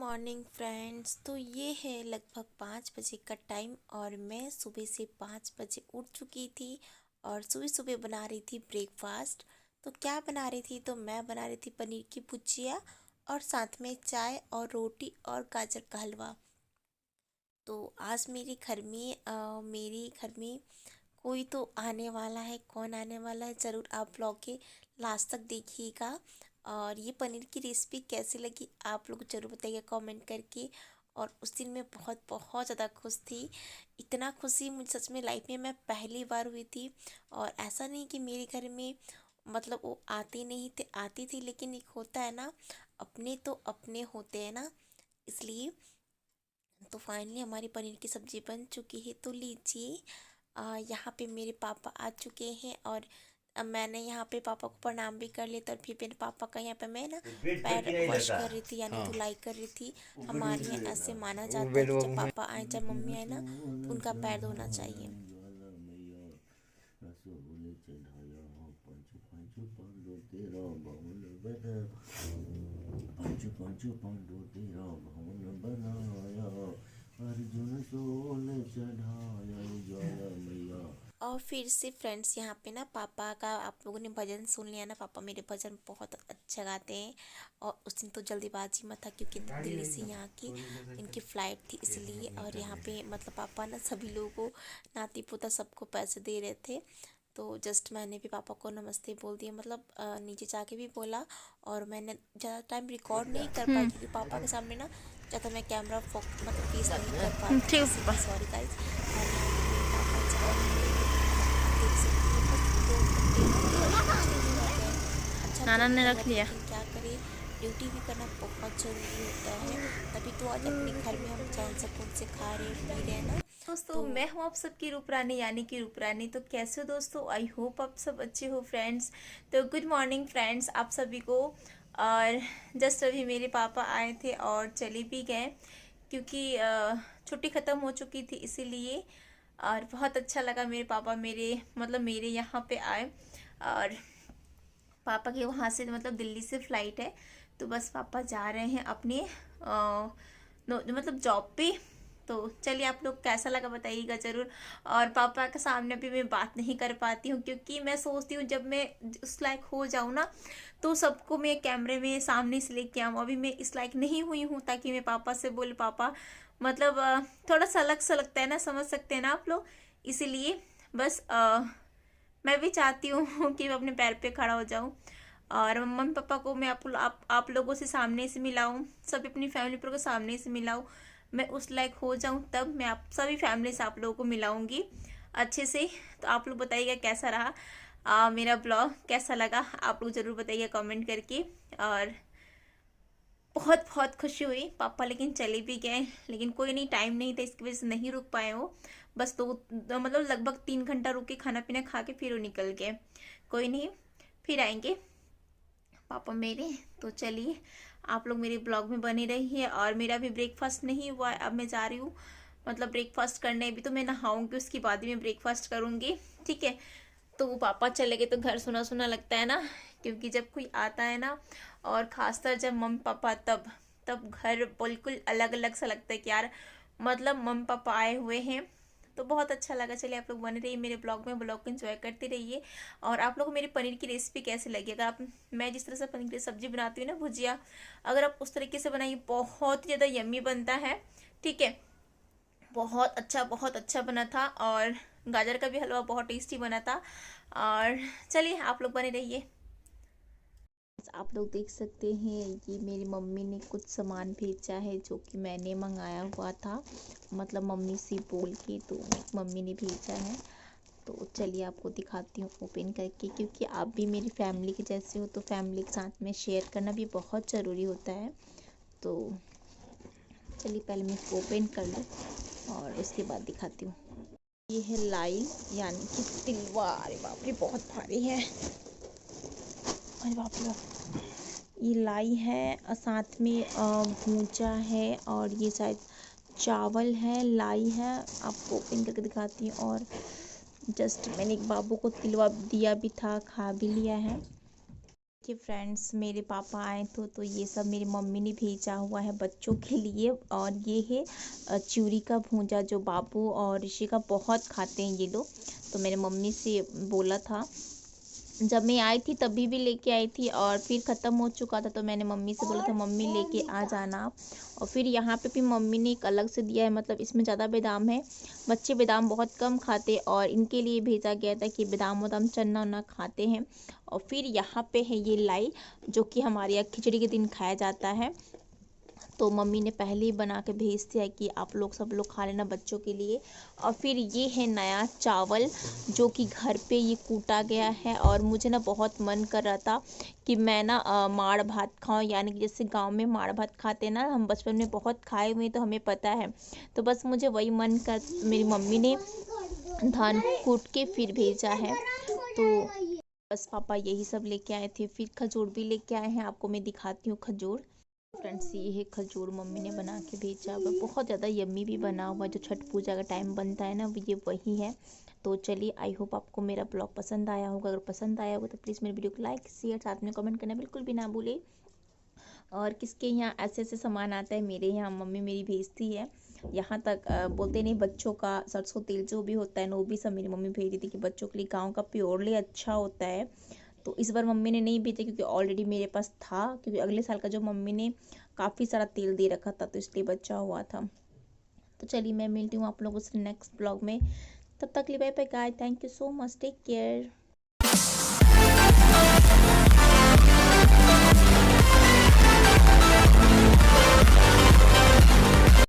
Morning friends. तो ये है लगभग 5 बजे का टाइम और मैं सुबह से 5 बजे उठ चुकी थी और सुबह सुबह बना रही थी ब्रेकफास्ट। तो क्या बना रही थी, तो मैं बना रही थी पनीर की भुजिया और साथ में चाय और रोटी और गाजर का हलवा। तो आज मेरे घर में कोई तो आने वाला है। कौन आने वाला है ज़रूर आप ब्लॉग के लास्ट तक देखिएगा। और ये पनीर की रेसिपी कैसी लगी आप लोग ज़रूर बताइएगा कमेंट करके। और उस दिन मैं बहुत बहुत ज़्यादा खुश थी। इतना खुशी मुझे सच में लाइफ में मैं पहली बार हुई थी। और ऐसा नहीं कि मेरे घर में मतलब वो आते नहीं थे, आती थी, लेकिन एक होता है ना, अपने तो अपने होते हैं ना, इसलिए। तो फाइनली हमारी पनीर की सब्ज़ी बन चुकी है। तो लीजिए, यहाँ पे मेरे पापा आ चुके हैं और मैंने यहाँ पे पापा को प्रणाम भी कर लिया। तो फिर मेरे पापा का यहाँ पे मैं ना पैर वॉश कर रही थी, यानी धुलाई कर रही थी। हमारे यहाँ ऐसे माना जाता है कि जब पापा आए, जब मम्मी आए ना, तो उनका पैर धोना चाहिए। रसोले चढ़ाया पंच पंच पांडव तेरा भवन बना पंच पंच पांडव तेरा भवन बनाया अर्जुन सोले चढ़ाया जय मैया। और फिर से फ्रेंड्स, यहाँ पे ना पापा का आप लोगों ने भजन सुन लिया ना। पापा मेरे भजन बहुत अच्छा गाते हैं। और उस दिन तो जल्दीबाजी में था क्योंकि दिल्ली से यहाँ की इनकी फ़्लाइट थी, इसलिए। और यहाँ पे मतलब पापा ना सभी लोगों को, नाती पोता सबको पैसे दे रहे थे। तो जस्ट मैंने भी पापा को नमस्ते बोल दिया, मतलब नीचे जाके भी बोला। और मैंने ज़्यादा टाइम रिकॉर्ड नहीं कर पाई क्योंकि पापा के सामने ना ज़्यादा मैं कैमरा मतलब फेस नहीं कर पाती, ठीक है इसीलिए पापा। Sorry guys. और यहाँ पे मेरे पापा जा रहे हैं, आप देख सकते हैं, बस 2 घंटे ना चेंज हो गए। अच्छा तो नाना नहीं ने लगा, रख लिया। लेकिन क्या करें, ड्यूटी भी करना बहुत ज़रूरी होता है। तभी तो आज अपने घर में हम चैन सुकून से खा रहे पी रहे हैं ना। दोस्तों, तो मैं हूं आप सबकी रूपरानी यानी कि रूपरानी। तो कैसे हो दोस्तों? आई होप आप सब अच्छे हो फ्रेंड्स। तो गुड मॉर्निंग फ्रेंड्स आप सभी को। और जस्ट अभी मेरे पापा आए थे और चले भी गए क्योंकि छुट्टी ख़त्म हो चुकी थी, इसीलिए। और बहुत अच्छा लगा मेरे पापा मेरे यहाँ पे आए। और पापा के वहाँ से मतलब दिल्ली से फ़्लाइट है, तो बस पापा जा रहे हैं अपने जॉब पे। तो चलिए, आप लोग कैसा लगा बताइएगा ज़रूर। और पापा के सामने अभी मैं बात नहीं कर पाती हूँ क्योंकि मैं सोचती हूँ जब मैं उस लायक हो जाऊँ ना, तो सबको मैं कैमरे में सामने से लेके आऊँ। अभी मैं इस लायक नहीं हुई हूँ ताकि मैं पापा से बोले पापा, थोड़ा सा अलग सा लगता है ना, समझ सकते हैं ना आप लोग। इसीलिए बस मैं भी चाहती हूँ कि मैं अपने पैर पे खड़ा हो जाऊँ और मम्मी पापा को मैं आप लोगों से सामने से मिलाऊँ, सभी अपनी फैमिली पर को सामने से मिलाऊँ। मैं उस लायक हो जाऊँ तब मैं आप सभी फैमिली से आप लोगों को मिलाऊंगी अच्छे से। तो आप लोग बताइएगा कैसा रहा, मेरा ब्लॉग कैसा लगा, आप लोग ज़रूर बताइए कमेंट करके। और बहुत बहुत खुशी हुई पापा लेकिन चले भी गए, लेकिन कोई नहीं, टाइम नहीं था इसकी वजह से नहीं रुक पाए वो। बस लगभग 3 घंटा रुक के खाना पीना खा के फिर वो निकल गए। कोई नहीं, फिर आएंगे पापा मेरे। तो चलिए, आप लोग मेरे ब्लॉग में बने रहिए। और मेरा भी ब्रेकफास्ट नहीं हुआ है, अब मैं जा रही हूँ ब्रेकफास्ट करने। भी तो मैं नहाऊंगी, उसके बाद ही मैं ब्रेकफास्ट करूँगी, ठीक है। तो वो पापा चले गए तो घर सुना सुना लगता है ना, क्योंकि जब कोई आता है ना, और खासकर जब मम्मी पापा, तब तब घर बिल्कुल अलग अलग सा लगता है कि यार मम्मी पापा आए हुए हैं। तो बहुत अच्छा लगा। चलिए, आप लोग बने रहिए मेरे ब्लॉग में, ब्लॉग को एंजॉय करते रहिए। और आप लोग को मेरी पनीर की रेसिपी कैसी लगी, अगर आप, मैं जिस तरह से पनीर की सब्जी बनाती हूँ ना, भुजिया, अगर आप उस तरीके से बनाइए, बहुत ही ज़्यादा यम्मी बनता है, ठीक है। बहुत अच्छा बना था। और गाजर का भी हलवा बहुत टेस्टी बना था। और चलिए, आप लोग बने रहिए। आप लोग देख सकते हैं, ये मेरी मम्मी ने कुछ सामान भेजा है जो कि मैंने मंगाया हुआ था, मतलब मम्मी से बोल के, तो मम्मी ने भेजा है। तो चलिए आपको दिखाती हूँ ओपन करके, क्योंकि आप भी मेरी फैमिली के जैसे हो, तो फैमिली के साथ में शेयर करना भी बहुत ज़रूरी होता है। तो चलिए पहले मैं इसको ओपन कर लूँ और उसके बाद दिखाती हूँ। ये है लाई, यानी कि तिलवा। अरे बाप रे, बहुत भारी है। अरे बाप रे, ये लाई है और साथ में भूजा है, और ये शायद चावल है, लाई है। आपको ओपन करके दिखाती हूँ। और जस्ट मैंने एक बाबू को तिलवा दिया भी था, खा भी लिया है। कि फ्रेंड्स मेरे पापा आए तो ये सब मेरी मम्मी ने भेजा हुआ है बच्चों के लिए। और ये है चूरी का भूंजा जो बाबू और ऋषि का बहुत खाते हैं ये लोग। तो मेरे मम्मी से बोला था, जब मैं आई थी तभी भी लेके आई थी और फिर ख़त्म हो चुका था, तो मैंने मम्मी से बोला था मम्मी लेके आ जाना आप। और फिर यहाँ पे भी मम्मी ने एक अलग से दिया है, मतलब इसमें ज़्यादा बादाम है। बच्चे बादाम बहुत कम खाते और इनके लिए भेजा गया था कि बादाम वादाम चना वना खाते हैं। और फिर यहाँ पे है ये लाई, जो कि हमारे यहाँ खिचड़ी के दिन खाया जाता है। तो मम्मी ने पहले ही बना के भेज दिया कि आप लोग सब लोग खा लेना बच्चों के लिए। और फिर ये है नया चावल जो कि घर पे ये कूटा गया है। और मुझे ना बहुत मन कर रहा था कि मैं ना माड़ भात खाऊं, यानी कि जैसे गांव में माड़ भात खाते ना, हम बचपन में बहुत खाए हुए तो हमें पता है। तो बस मुझे वही मन कर, मेरी मम्मी ने धान कूट के फिर भेजा है। तो बस पापा यही सब लेके आए थे। फिर खजूर भी लेके आए हैं, आपको मैं दिखाती हूँ खजूर। फ्रेंड्स ये है खजूर, मम्मी ने बना के भेजा हुआ, बहुत ज़्यादा यम्मी भी बना हुआ। जो छठ पूजा का टाइम बनता है ना, ये वही है। तो चलिए, आई होप आपको मेरा ब्लॉग पसंद आया होगा। अगर पसंद आया होगा तो प्लीज़ मेरे वीडियो को लाइक शेयर साथ में कमेंट करना बिल्कुल भी ना भूले। और किसके यहाँ ऐसे ऐसे सामान आता है, मेरे यहाँ मम्मी मेरी भेजती है। यहाँ तक बोलते नहीं, बच्चों का सरसों तेल जो भी होता है ना, वो भी सब मेरी मम्मी भेज देती कि बच्चों के लिए गाँव का प्योरली अच्छा होता है। तो इस बार मम्मी ने नहीं भेजा क्योंकि ऑलरेडी मेरे पास था, क्योंकि अगले साल का जो मम्मी ने काफ़ी सारा तेल दे रखा था, तो इसलिए बचा हुआ था। तो चलिए, मैं मिलती हूँ आप लोगों से नेक्स्ट ब्लॉग में। तब तक के लिए bye bye guys, thank you so much, take care.